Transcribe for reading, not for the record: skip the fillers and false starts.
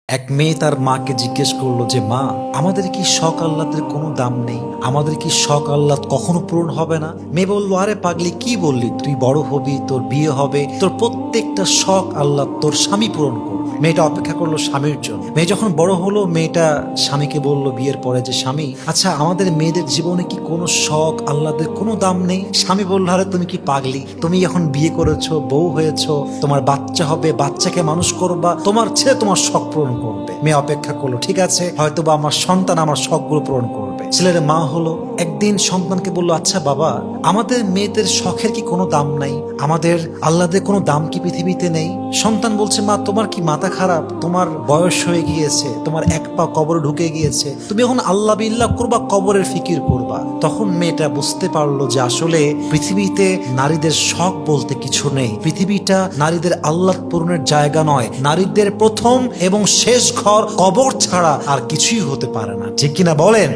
এক মেয়ে তার মাকে জিজ্ঞেস করলো যে মা, আমাদের কি শখ আহ্লাদের কোনো দাম নেই? আমাদের কি শখ আহ্লাদ কখনো পূরণ হবে না? মেয়ে বললো, আরে পাগলি, কি বললি? তুই বড় হবি, তোর বিয়ে হবে, তোর প্রত্যেকটা শখ আহ্লাদ তোর স্বামী পূরণ করবে। মেয়েটা অপেক্ষা করলো স্বামীর জন্য। মেয়ে যখন বড় হলো, মেয়েটা স্বামীকে বলল বিয়ের পরে যে স্বামী, আচ্ছা আমাদের মেয়েদের জীবনে কি কোনো শখ আহ্লাদের কোনো দাম নেই? স্বামী বলল, আরে তুমি কি পাগলি? তুমি এখন বিয়ে করেছো, বউ হয়েছো, তোমার বাচ্চা হবে, বাচ্চাকে মানুষ করবা, তোমার ছেলে তোমার শখ পূরণ করবে। মেয়ে অপেক্ষা করলো, ঠিক আছে, হয়তো বা আমার সন্তান আমার শখগুলো পূরণ করবে। ছেলের মা হলো, একদিন সন্তানকে বললো, আচ্ছা বাবা, আমাদের মেয়েদের শখের কি কোনো দাম নাই? আমাদের আহ্লাদের কোনো দাম কি পৃথিবীতে নেই? সন্তান বলছে, মা তোমার কি মাথা খারাপ? তোমার বয়স হয়ে গিয়েছে, তোমার এক পা কবরে ঢুকে গিয়েছে, তুমি এখন আল্লাহ বিল্লাহ করবা, কবরের ফিকির করবা। তখন মেয়েটা বুঝতে পারলো যে আসলে পৃথিবীতে নারীদের শখ বলতে কিছু নেই। পৃথিবীটা নারীদের আহ্লাদ পূরণের জায়গা নয়। নারীদের প্রথম এবং শেষ ঘর কবর ছাড়া আর কিছুই হতে পারে না। ঠিক কিনা বলেন?